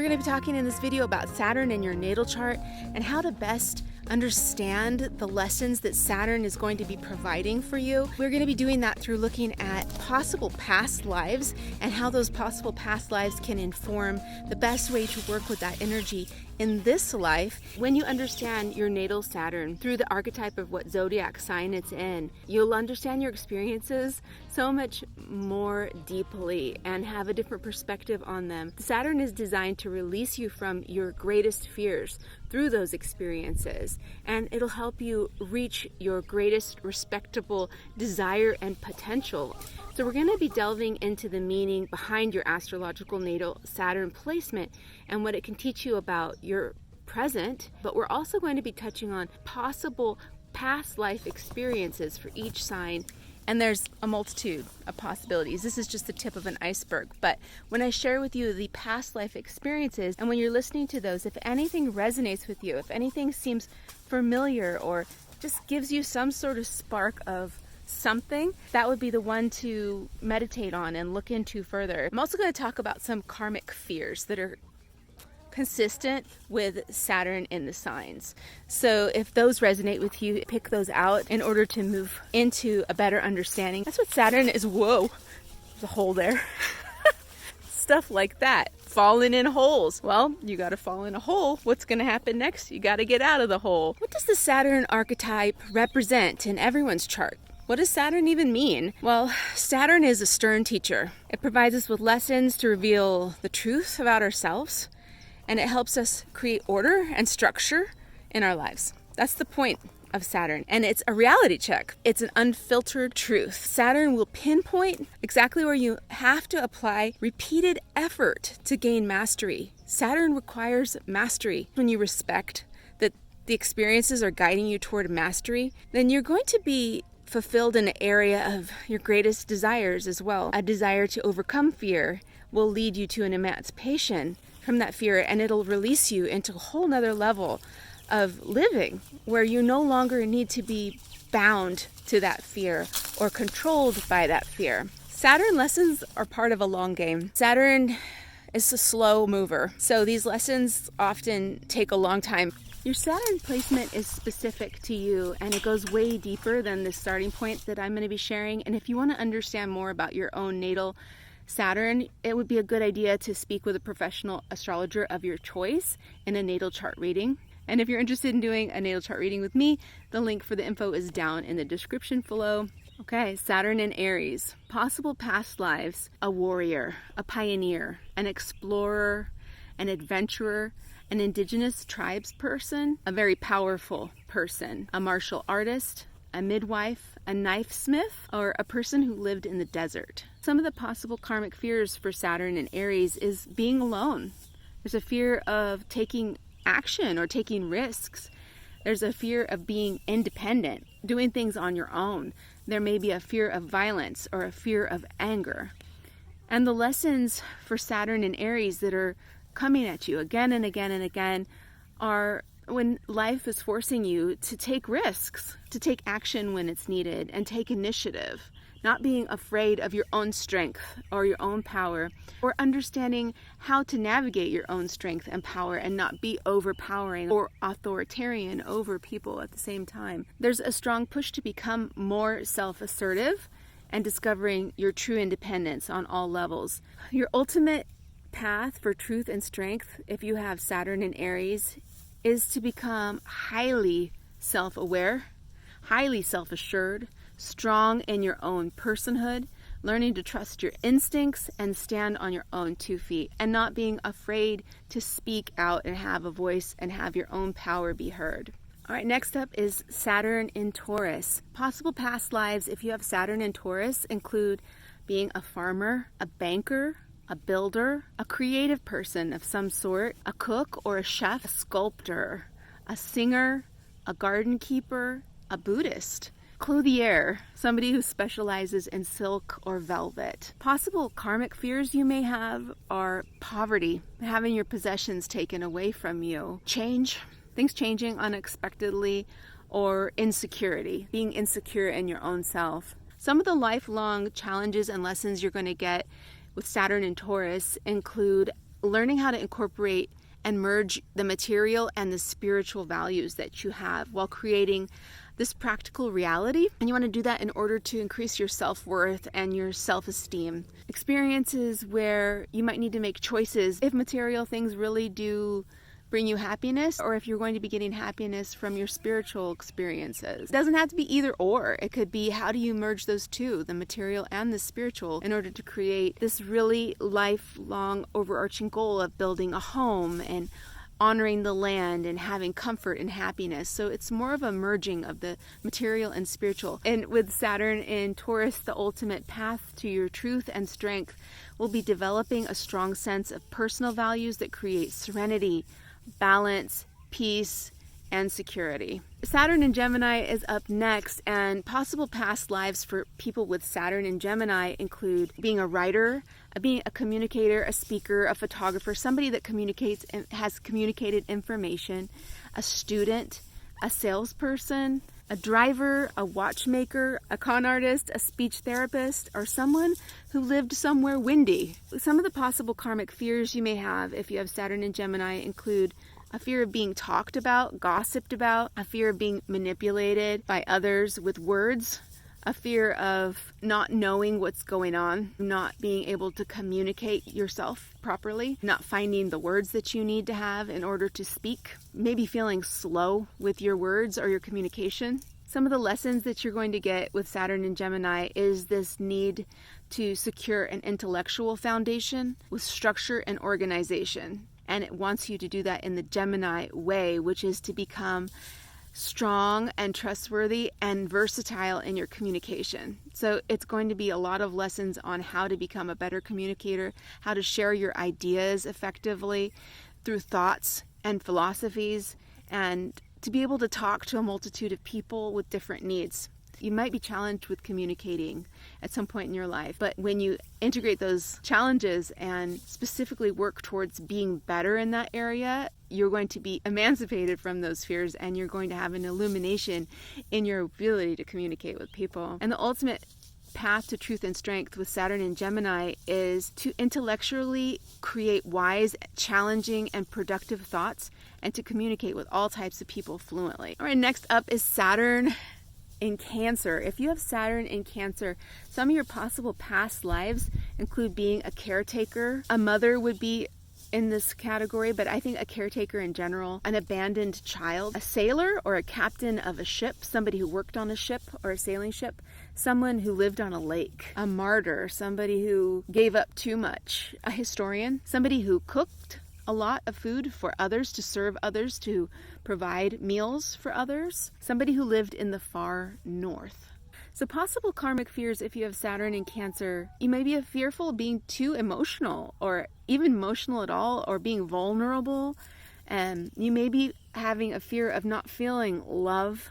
going to be talking in this video about Saturn in your natal chart and how to best understand the lessons that Saturn is going to be providing for you. We're going to be doing that through looking at possible past lives and how those possible past lives can inform the best way to work with that energy in this life. When you understand your natal Saturn through the archetype of what zodiac sign it's in, you'll understand your experiences so much more deeply and have a different perspective on them. Saturn is designed to release you from your greatest fears through those experiences, and it'll help you reach your greatest respectable desire and potential. So we're going to be delving into the meaning behind your astrological natal Saturn placement and what it can teach you about your present, but we're also going to be touching on possible past life experiences for each sign. And there's a multitude of possibilities. This is just the tip of an iceberg. But when I share with you the past life experiences, and when you're listening to those, if anything resonates with you, if anything seems familiar or just gives you some sort of spark of something, that would be the one to meditate on and look into further. I'm also going to talk about some karmic fears that are consistent with Saturn in the signs. So if those resonate with you, pick those out in order to move into a better understanding. That's what Saturn is. Whoa, there's a hole there. Stuff like that. Falling in holes. Well, you got to fall in a hole. What's going to happen next? You got to get out of the hole. What does the Saturn archetype represent in everyone's chart? What does Saturn even mean? Well, Saturn is a stern teacher. It provides us with lessons to reveal the truth about ourselves, and it helps us create order and structure in our lives. That's the point of Saturn. And it's a reality check. It's an unfiltered truth. Saturn will pinpoint exactly where you have to apply repeated effort to gain mastery. Saturn requires mastery. When you respect that the experiences are guiding you toward mastery, then you're going to be fulfilled in an area of your greatest desires as well. A desire to overcome fear will lead you to an emancipation from that fear, and it'll release you into a whole nother level of living where you no longer need to be bound to that fear or controlled by that fear. Saturn lessons are part of a long game. Saturn is a slow mover, so these lessons often take a long time. Your Saturn placement is specific to you, and it goes way deeper than the starting point that I'm going to be sharing. And if you want to understand more about your own natal Saturn, it would be a good idea to speak with a professional astrologer of your choice in a natal chart reading. And if you're interested in doing a natal chart reading with me, the link for the info is down in the description below. Okay, Saturn in Aries. Possible past lives: a warrior, a pioneer, an explorer, an adventurer, an indigenous tribes person, a very powerful person, a martial artist, a midwife, a knife smith, or a person who lived in the desert. Some of the possible karmic fears for Saturn in Aries is being alone. There's a fear of taking action or taking risks. There's a fear of being independent, doing things on your own. There may be a fear of violence or a fear of anger. And the lessons for Saturn in Aries that are coming at you again and again and again are when life is forcing you to take risks, to take action when it's needed, and take initiative, not being afraid of your own strength or your own power, or understanding how to navigate your own strength and power and not be overpowering or authoritarian over people at the same time. There's a strong push to become more self-assertive and discovering your true independence on all levels. Your ultimate path for truth and strength, if you have Saturn in Aries, is to become highly self-aware, highly self-assured, strong in your own personhood, learning to trust your instincts and stand on your own 2 feet, and not being afraid to speak out and have a voice and have your own power be heard. All right, next up is Saturn in Taurus. Possible past lives, if you have Saturn in Taurus, include being a farmer, a banker, a builder, a creative person of some sort, a cook or a chef, a sculptor, a singer, a garden keeper, a Buddhist, clothier, somebody who specializes in silk or velvet. Possible karmic fears you may have are poverty, having your possessions taken away from you, change, things changing unexpectedly, or insecurity, being insecure in your own self. Some of the lifelong challenges and lessons you're going to get with Saturn and Taurus include learning how to incorporate and merge the material and the spiritual values that you have while creating this practical reality. And you want to do that in order to increase your self-worth and your self-esteem. Experiences where you might need to make choices if material things really do bring you happiness, or if you're going to be getting happiness from your spiritual experiences. It doesn't have to be either or. It could be, how do you merge those two, the material and the spiritual, in order to create this really lifelong overarching goal of building a home and honoring the land and having comfort and happiness. So it's more of a merging of the material and spiritual. And with Saturn in Taurus, the ultimate path to your truth and strength will be developing a strong sense of personal values that create serenity, balance, peace, and security. Saturn in Gemini is up next, and possible past lives for people with Saturn in Gemini include being a writer, being a communicator, a speaker, a photographer, somebody that communicates and has communicated information, a student, a salesperson, a driver, a watchmaker, a con artist, a speech therapist, or someone who lived somewhere windy. Some of the possible karmic fears you may have if you have Saturn in Gemini include a fear of being talked about, gossiped about, a fear of being manipulated by others with words, a fear of not knowing what's going on, not being able to communicate yourself properly, not finding the words that you need to have in order to speak, maybe feeling slow with your words or your communication. Some of the lessons that you're going to get with Saturn in Gemini is this need to secure an intellectual foundation with structure and organization. And it wants you to do that in the Gemini way, which is to become strong and trustworthy and versatile in your communication. So it's going to be a lot of lessons on how to become a better communicator, how to share your ideas effectively through thoughts and philosophies, and to be able to talk to a multitude of people with different needs. You might be challenged with communicating at some point in your life, but when you integrate those challenges and specifically work towards being better in that area, you're going to be emancipated from those fears, and you're going to have an illumination in your ability to communicate with people. And the ultimate path to truth and strength with Saturn in Gemini is to intellectually create wise, challenging, and productive thoughts, and to communicate with all types of people fluently. All right, next up is Saturn in Cancer. If you have Saturn in Cancer, some of your possible past lives include being a caretaker. A mother would be in this category, but I think a caretaker in general, an abandoned child, a sailor or a captain of a ship, somebody who worked on a ship or a sailing ship, someone who lived on a lake, a martyr, somebody who gave up too much, a historian, somebody who cooked a lot of food for others, to serve others, to provide meals for others, somebody who lived in the far north. So possible karmic fears if you have Saturn in Cancer, you may be fearful of being too emotional or even emotional at all, or being vulnerable. And you may be having a fear of not feeling love.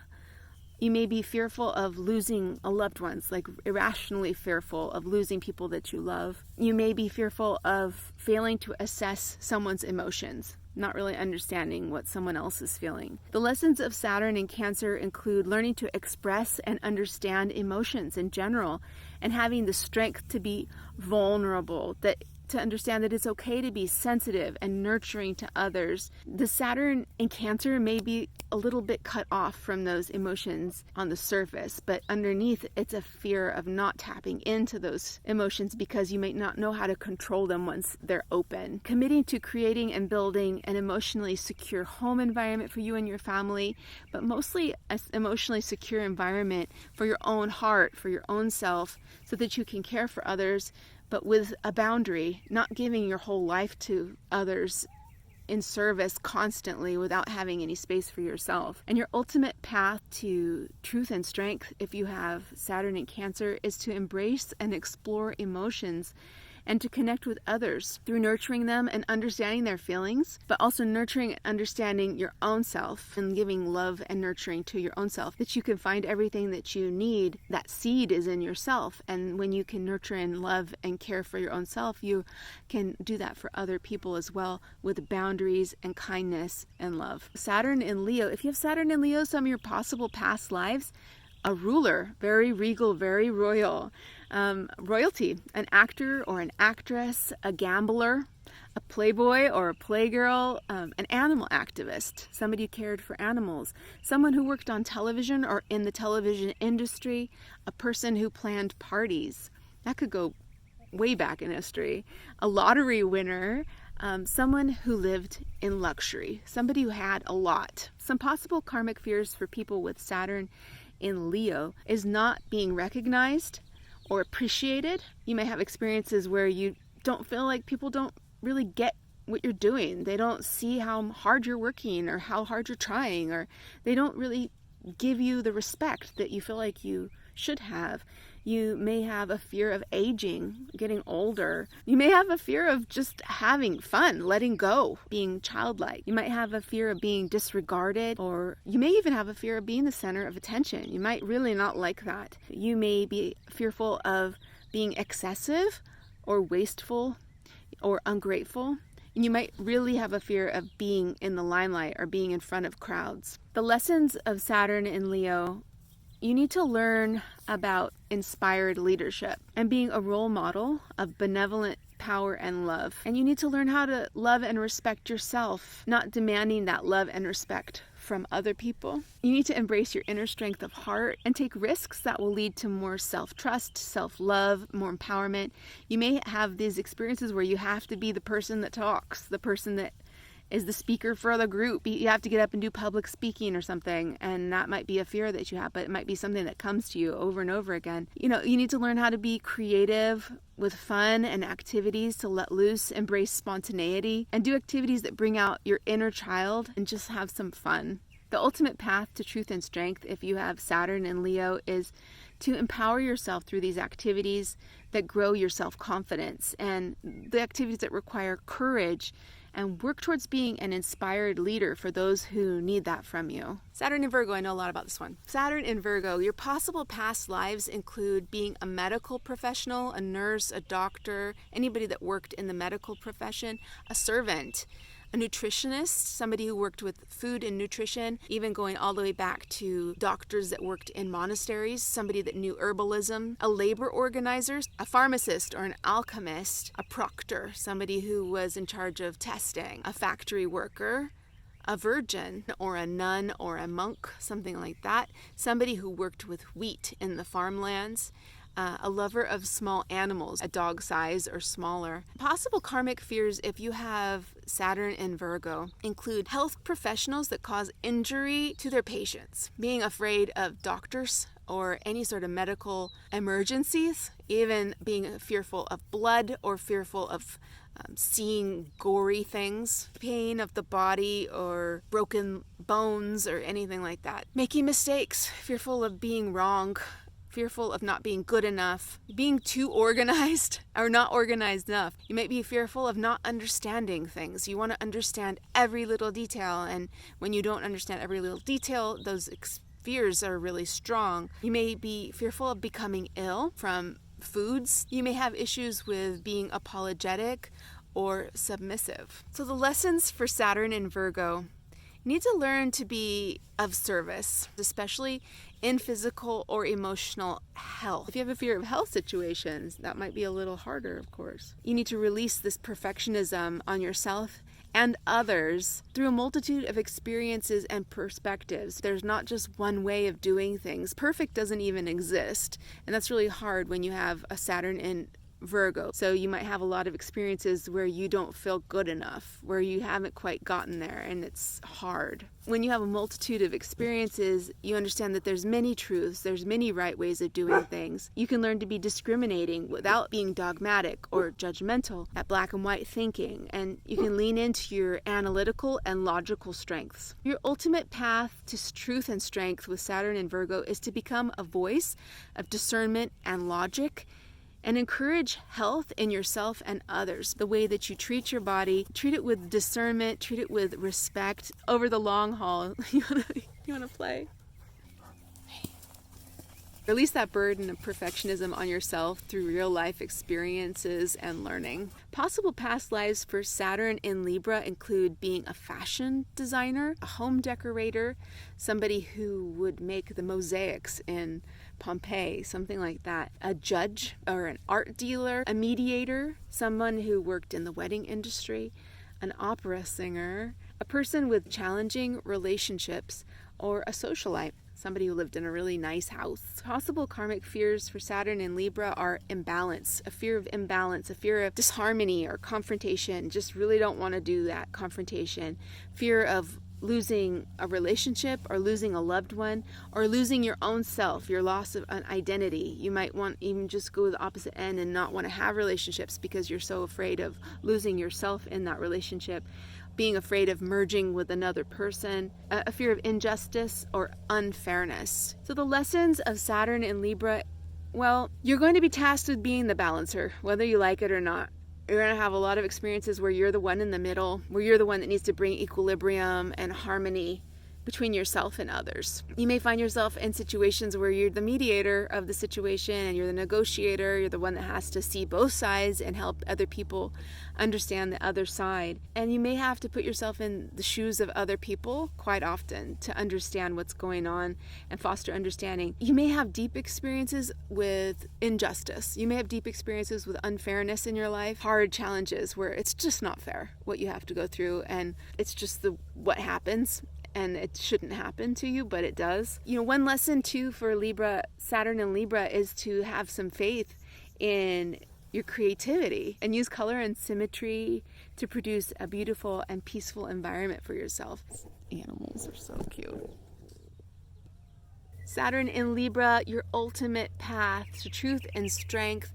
You may be fearful of losing a loved ones, like irrationally fearful of losing people that you love. You may be fearful of failing to assess someone's emotions, not really understanding what someone else is feeling. The lessons of Saturn in Cancer include learning to express and understand emotions in general, and having the strength to be vulnerable, to understand that it's okay to be sensitive and nurturing to others. The Saturn in Cancer may be a little bit cut off from those emotions on the surface, but underneath it's a fear of not tapping into those emotions because you may not know how to control them once they're open. Committing to creating and building an emotionally secure home environment for you and your family, but mostly an emotionally secure environment for your own heart, for your own self, so that you can care for others, but with a boundary, not giving your whole life to others in service constantly without having any space for yourself. And your ultimate path to truth and strength, if you have Saturn in Cancer, is to embrace and explore emotions and to connect with others through nurturing them and understanding their feelings, but also nurturing and understanding your own self and giving love and nurturing to your own self, that you can find everything that you need. That seed is in yourself, and when you can nurture and love and care for your own self, you can do that for other people as well, with boundaries and kindness and love. Saturn in Leo. If you have Saturn in Leo, some of your possible past lives: a ruler, very regal, very royal. Royalty, an actor or an actress, a gambler, a playboy or a playgirl, an animal activist, somebody who cared for animals, someone who worked on television or in the television industry, a person who planned parties. That could go way back in history. A lottery winner, someone who lived in luxury, somebody who had a lot. Some possible karmic fears for people with Saturn in Leo is not being recognized or appreciated. You may have experiences where you don't feel like people don't really get what you're doing. They don't see how hard you're working or how hard you're trying, or they don't really give you the respect that you feel like you should have. You may have a fear of aging, getting older. You may have a fear of just having fun, letting go, being childlike. You might have a fear of being disregarded, or you may even have a fear of being the center of attention. You might really not like that. You may be fearful of being excessive or wasteful or ungrateful. And you might really have a fear of being in the limelight or being in front of crowds. The lessons of Saturn in Leo: you need to learn about inspired leadership and being a role model of benevolent power and love. And you need to learn how to love and respect yourself, not demanding that love and respect from other people. You need to embrace your inner strength of heart and take risks that will lead to more self-trust, self-love, more empowerment. You may have these experiences where you have to be the person that talks, the person that is the speaker for the group. You have to get up and do public speaking or something, and that might be a fear that you have, but it might be something that comes to you over and over again. You need to learn how to be creative with fun and activities, to let loose, embrace spontaneity, and do activities that bring out your inner child and just have some fun. The ultimate path to truth and strength, if you have Saturn in Leo, is to empower yourself through these activities that grow your self-confidence and the activities that require courage, and work towards being an inspired leader for those who need that from you. Saturn in Virgo, I know a lot about this one. Saturn in Virgo, your possible past lives include being a medical professional, a nurse, a doctor, anybody that worked in the medical profession, a servant, a nutritionist, somebody who worked with food and nutrition, even going all the way back to doctors that worked in monasteries, somebody that knew herbalism, a labor organizer, a pharmacist or an alchemist, a proctor, somebody who was in charge of testing, a factory worker, a virgin or a nun or a monk, something like that, somebody who worked with wheat in the farmlands, a lover of small animals, a dog size or smaller. Possible karmic fears if you have Saturn in Virgo include health professionals that cause injury to their patients, being afraid of doctors or any sort of medical emergencies, even being fearful of blood or fearful of seeing gory things, pain of the body or broken bones or anything like that. Making mistakes, fearful of being wrong, fearful of not being good enough, being too organized or not organized enough. You might be fearful of not understanding things. You want to understand every little detail, and when you don't understand every little detail, those fears are really strong. You may be fearful of becoming ill from foods. You may have issues with being apologetic or submissive. So the lessons for Saturn in Virgo: you need to learn to be of service, especially in physical or emotional health. If you have a fear of health situations, that might be a little harder, of course. You need to release this perfectionism on yourself and others through a multitude of experiences and perspectives. There's not just one way of doing things. Perfect doesn't even exist, and that's really hard when you have a Saturn in Virgo. So you might have a lot of experiences where you don't feel good enough, where you haven't quite gotten there, and it's hard. When you have a multitude of experiences, you understand that there's many truths, there's many right ways of doing things. You can learn to be discriminating without being dogmatic or judgmental, at black and white thinking, and you can lean into your analytical and logical strengths. Your ultimate path to truth and strength with Saturn and Virgo is to become a voice of discernment and logic, and encourage health in yourself and others. The way that you treat your body, treat it with discernment, treat it with respect over the long haul. You wanna play? Release that burden of perfectionism on yourself through real life experiences and learning. Possible past lives for Saturn in Libra include being a fashion designer, a home decorator, somebody who would make the mosaics in Pompeii, something like that, a judge or an art dealer, a mediator, someone who worked in the wedding industry, an opera singer, a person with challenging relationships, or a socialite, somebody who lived in a really nice house. Possible karmic fears for Saturn in Libra are imbalance, a fear of imbalance, a fear of disharmony or confrontation. Just really don't want to do that confrontation. Fear of losing a relationship or losing a loved one or losing your own self, your loss of an identity. You might want even just go to the opposite end and not want to have relationships because you're so afraid of losing yourself in that relationship. Being afraid of merging with another person, a fear of injustice or unfairness. So the lessons of Saturn in Libra, well, you're going to be tasked with being the balancer, whether you like it or not. You're going to have a lot of experiences where you're the one in the middle, where you're the one that needs to bring equilibrium and harmony between yourself and others. You may find yourself in situations where you're the mediator of the situation and you're the negotiator, you're the one that has to see both sides and help other people understand the other side. And you may have to put yourself in the shoes of other people quite often to understand what's going on and foster understanding. You may have deep experiences with injustice. You may have deep experiences with unfairness in your life, hard challenges where it's just not fair what you have to go through and it's just what happens. And it shouldn't happen to you, but it does. You know, one lesson too for Libra, Saturn and Libra, is to have some faith in your creativity and use color and symmetry to produce a beautiful and peaceful environment for yourself. Animals are so cute. Saturn in Libra, your ultimate path to truth and strength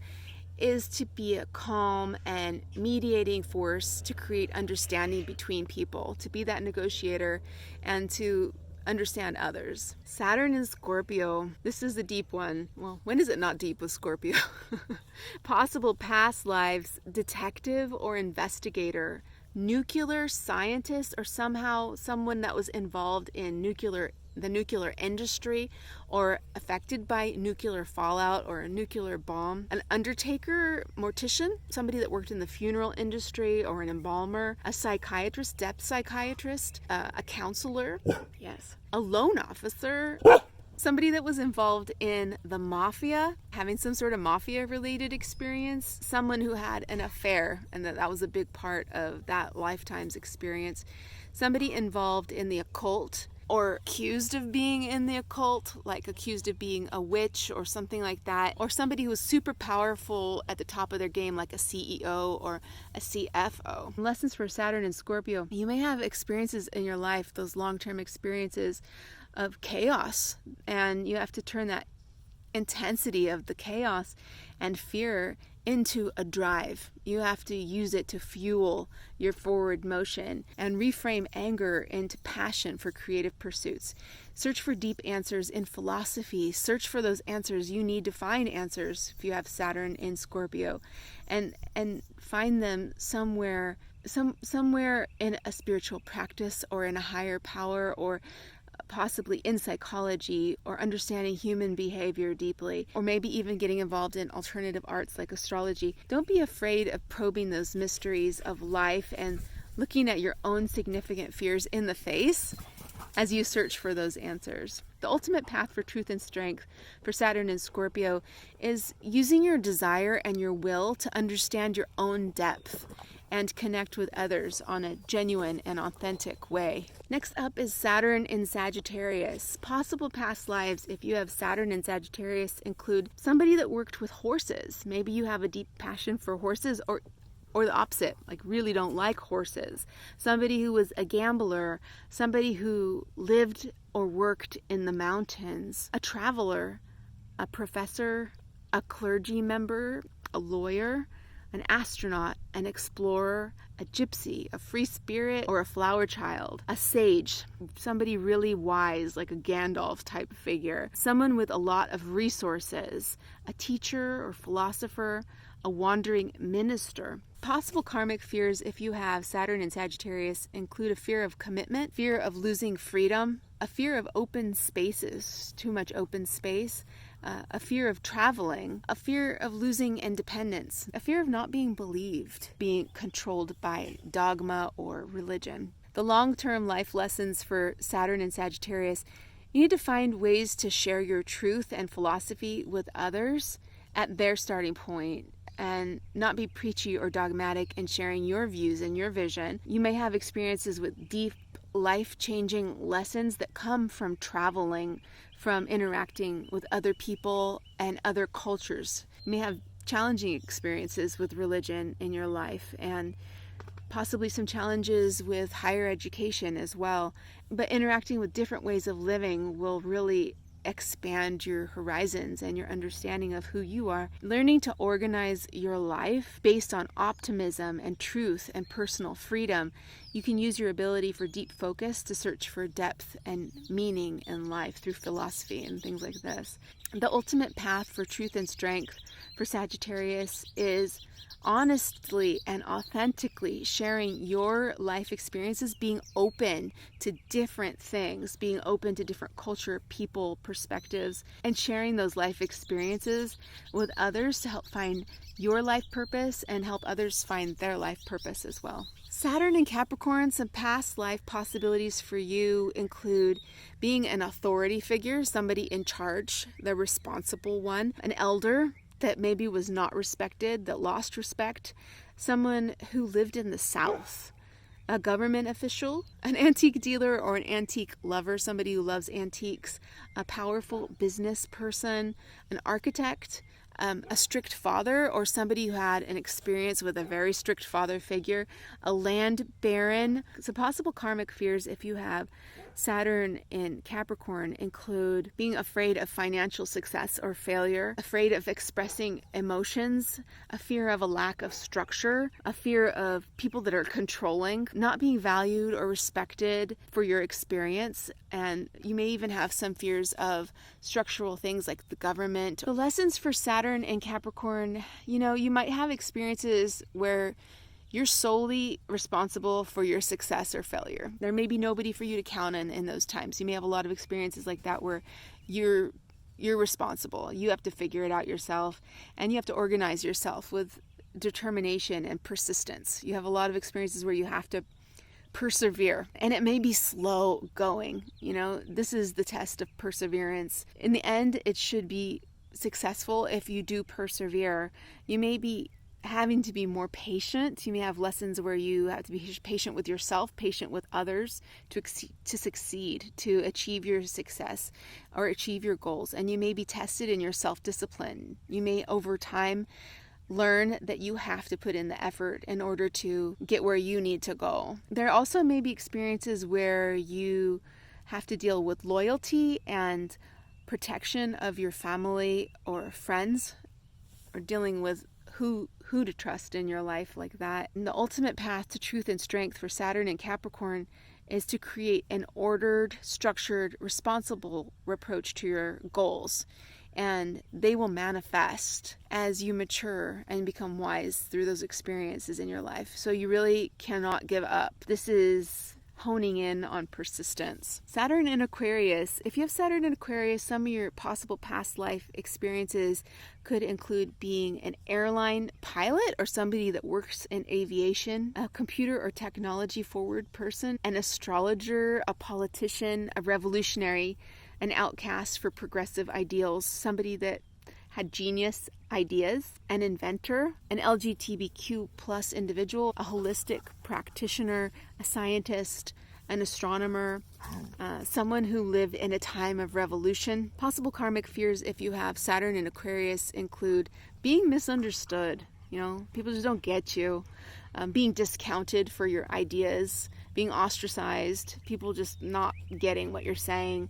is to be a calm and mediating force to create understanding between people, to be that negotiator and to understand others. Saturn in Scorpio, this is a deep one. Well, when is it not deep with Scorpio? Possible past lives, detective or investigator, nuclear scientist, or somehow someone that was involved in the nuclear industry or affected by nuclear fallout or a nuclear bomb, an undertaker, mortician, somebody that worked in the funeral industry or an embalmer, a psychiatrist, depth psychiatrist, a counselor, yes, a loan officer, somebody that was involved in the mafia, having some sort of mafia related experience, someone who had an affair and that was a big part of that lifetime's experience, somebody involved in the occult or accused of being in the occult, like accused of being a witch or something like that, or somebody who was super powerful at the top of their game, like a CEO or a CFO. Lessons for Saturn and Scorpio. You may have experiences in your life, those long-term experiences of chaos, and you have to turn that intensity of the chaos and fear into a drive. You have to use it to fuel your forward motion and reframe anger into passion for creative pursuits. Search for deep answers in philosophy. Search for those answers. You need to find answers if you have Saturn in Scorpio, and find them somewhere in a spiritual practice or in a higher power, or possibly in psychology, or understanding human behavior deeply, or maybe even getting involved in alternative arts like astrology. Don't be afraid of probing those mysteries of life and looking at your own significant fears in the face as you search for those answers. The ultimate path for truth and strength for Saturn and Scorpio is using your desire and your will to understand your own depth and connect with others on a genuine and authentic way. Next up is Saturn in Sagittarius. Possible past lives, if you have Saturn in Sagittarius, include somebody that worked with horses. Maybe you have a deep passion for horses, or the opposite, like really don't like horses. Somebody who was a gambler, somebody who lived or worked in the mountains, a traveler, a professor, a clergy member, a lawyer, an astronaut, an explorer, a gypsy, a free spirit, or a flower child, a sage, somebody really wise, like a Gandalf type figure, someone with a lot of resources, a teacher or philosopher, a wandering minister. Possible karmic fears, if you have Saturn in Sagittarius, include a fear of commitment, fear of losing freedom, a fear of open spaces, too much open space, a fear of traveling, a fear of losing independence, a fear of not being believed, being controlled by dogma or religion. The long-term life lessons for Saturn in Sagittarius: you need to find ways to share your truth and philosophy with others at their starting point, and not be preachy or dogmatic in sharing your views and your vision. You may have experiences with deep, life-changing lessons that come from traveling, from interacting with other people and other cultures. You may have challenging experiences with religion in your life, and possibly some challenges with higher education as well. But interacting with different ways of living will really expand your horizons and your understanding of who you are. Learning to organize your life based on optimism and truth and personal freedom, you can use your ability for deep focus to search for depth and meaning in life through philosophy and things like this. The ultimate path for truth and strength for Sagittarius is honestly and authentically sharing your life experiences, being open to different things, being open to different culture, people, perspectives, and sharing those life experiences with others to help find your life purpose and help others find their life purpose as well. Saturn in Capricorn, some past life possibilities for you include being an authority figure, somebody in charge, the responsible one, an elder that maybe was not respected, that lost respect, someone who lived in the South, a government official, an antique dealer or an antique lover, somebody who loves antiques, a powerful business person, an architect, a strict father or somebody who had an experience with a very strict father figure, a land baron. So possible karmic fears, if you have Saturn in Capricorn, include being afraid of financial success or failure, afraid of expressing emotions, a fear of a lack of structure, a fear of people that are controlling, not being valued or respected for your experience, and you may even have some fears of structural things like the government. The lessons for Saturn in Capricorn, you might have experiences where you're solely responsible for your success or failure. There may be nobody for you to count on in those times. You may have a lot of experiences like that where you're responsible. You have to figure it out yourself, and you have to organize yourself with determination and persistence. You have a lot of experiences where you have to persevere, and it may be slow going. This is the test of perseverance. In the end, it should be successful if you do persevere. You may be having to be more patient. You may have lessons where you have to be patient with yourself, patient with others to succeed, to achieve your success or achieve your goals. And you may be tested in your self-discipline. You may, over time, learn that you have to put in the effort in order to get where you need to go. There also may be experiences where you have to deal with loyalty and protection of your family or friends, or dealing with who to trust in your life like that. And the ultimate path to truth and strength for Saturn and Capricorn is to create an ordered, structured, responsible approach to your goals. And they will manifest as you mature and become wise through those experiences in your life. So you really cannot give up. This is honing in on persistence. Saturn in Aquarius. If you have Saturn in Aquarius, some of your possible past life experiences could include being an airline pilot or somebody that works in aviation, a computer or technology forward person, an astrologer, a politician, a revolutionary, an outcast for progressive ideals, somebody that had genius ideas, an inventor, an LGBTQ plus individual, a holistic practitioner, a scientist, an astronomer, someone who lived in a time of revolution. Possible karmic fears, if you have Saturn in Aquarius, include being misunderstood. People just don't get you, being discounted for your ideas, being ostracized, people just not getting what you're saying,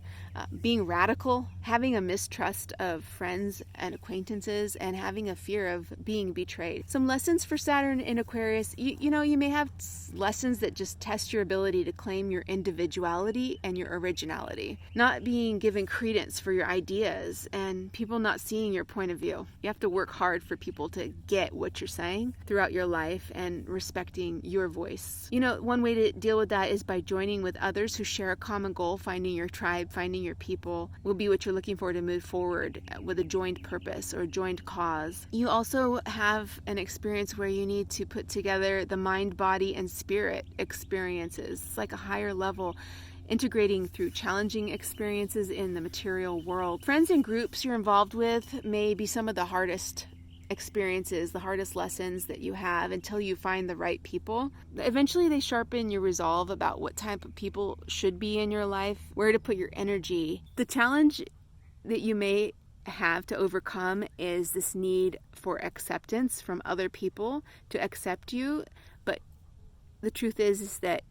being radical, having a mistrust of friends and acquaintances, and having a fear of being betrayed. Some lessons for Saturn in Aquarius, you may have lessons that just test your ability to claim your individuality and your originality, not being given credence for your ideas and people not seeing your point of view. You have to work hard for people to get what you're saying throughout your life and respecting your voice. One way to deal with that is by joining with others who share a common goal. Finding your tribe, finding your people will be what you're looking for to move forward with a joined purpose or a joined cause. You also have an experience where you need to put together the mind, body, and spirit experiences. It's like a higher level, integrating through challenging experiences in the material world. Friends and groups you're involved with may be some of the hardest experiences, the hardest lessons that you have until you find the right people. Eventually they sharpen your resolve about what type of people should be in your life, where to put your energy. The challenge that you may have to overcome is this need for acceptance from other people to accept you. But the truth is that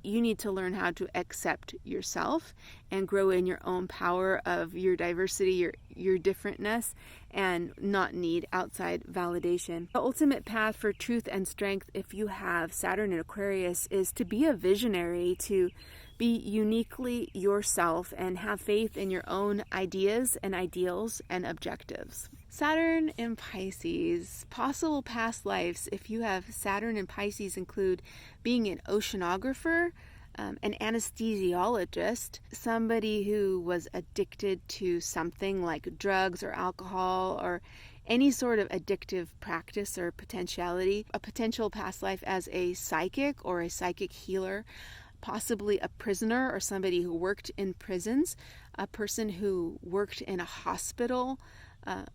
you need to learn how to accept yourself and grow in your own power of your diversity, your differentness, and not need outside validation. The ultimate path for truth and strength, if you have Saturn in Aquarius, is to be a visionary, to be uniquely yourself and have faith in your own ideas and ideals and objectives. Saturn in Pisces. Possible past lives, if you have Saturn in Pisces, include being an oceanographer, an anesthesiologist, somebody who was addicted to something like drugs or alcohol or any sort of addictive practice or potentiality, a potential past life as a psychic or a psychic healer, possibly a prisoner or somebody who worked in prisons, a person who worked in a hospital,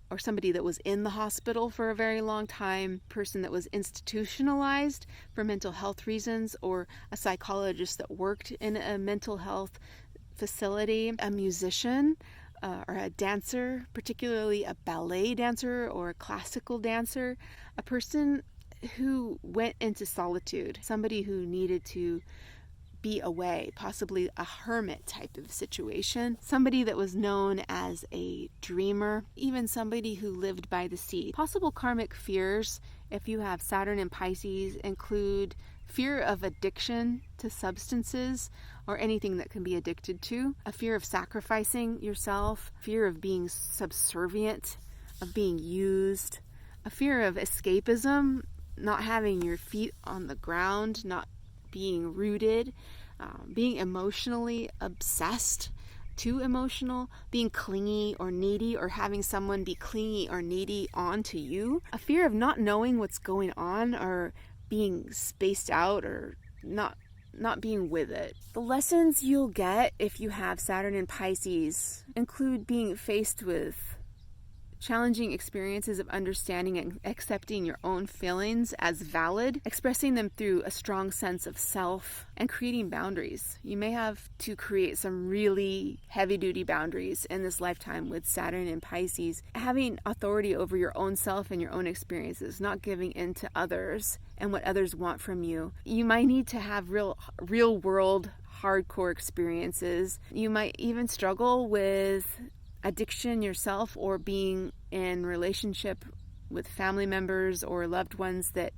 or somebody that was in the hospital for a very long time, person that was institutionalized for mental health reasons, or a psychologist that worked in a mental health facility, a musician, or a dancer, particularly a ballet dancer or a classical dancer, a person who went into solitude, somebody who needed to be away, possibly a hermit type of situation, somebody that was known as a dreamer, even somebody who lived by the sea. Possible karmic fears, if you have Saturn in Pisces, include fear of addiction to substances or anything that can be addicted to, a fear of sacrificing yourself, fear of being subservient, of being used, a fear of escapism, not having your feet on the ground, not being rooted, being emotionally obsessed, too emotional, being clingy or needy, or having someone be clingy or needy onto you, a fear of not knowing what's going on or being spaced out or not being with it. The lessons you'll get if you have Saturn in Pisces include being faced with challenging experiences of understanding and accepting your own feelings as valid, expressing them through a strong sense of self, and creating boundaries. You may have to create some really heavy-duty boundaries in this lifetime with Saturn in Pisces. Having authority over your own self and your own experiences, not giving in to others and what others want from you. You might need to have real-world hardcore experiences. You might even struggle with addiction yourself, or being in relationship with family members or loved ones that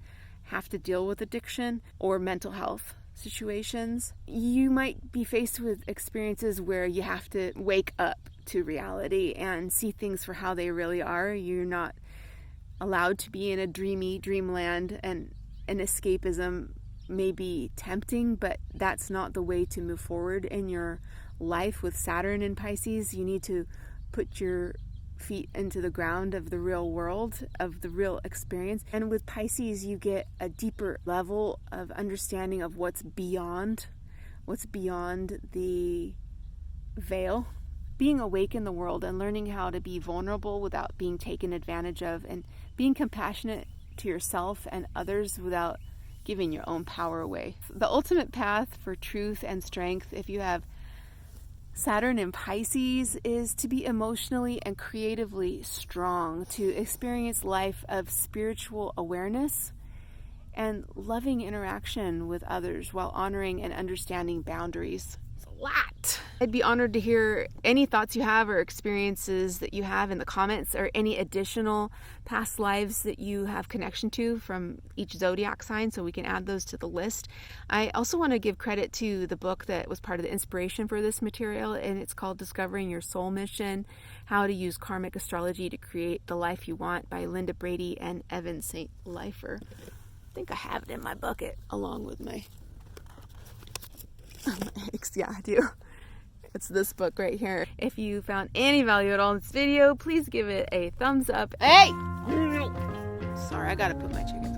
have to deal with addiction or mental health situations. You might be faced with experiences where you have to wake up to reality and see things for how they really are. You're not allowed to be in a dreamy dreamland, and an escapism may be tempting, but that's not the way to move forward in your life. With Saturn in Pisces, you need to put your feet into the ground of the real world, of the real experience. And with Pisces, you get a deeper level of understanding of what's beyond the veil. Being awake in the world and learning how to be vulnerable without being taken advantage of, and being compassionate to yourself and others without giving your own power away. The ultimate path for truth and strength, if you have Saturn in Pisces, is to be emotionally and creatively strong, to experience life of spiritual awareness and loving interaction with others while honoring and understanding boundaries. It's a lot. I'd be honored to hear any thoughts you have or experiences that you have in the comments, or any additional past lives that you have connection to from each zodiac sign, so we can add those to the list. I also want to give credit to the book that was part of the inspiration for this material, and it's called Discovering Your Soul Mission: How to Use Karmic Astrology to Create the Life You Want by Linda Brady and Evan St. Leifer. I think I have it in my bucket along with my eggs. Yeah, I do. It's this book right here. If you found any value at all in this video, please give it a thumbs up. Hey! Sorry, I gotta put my chickens.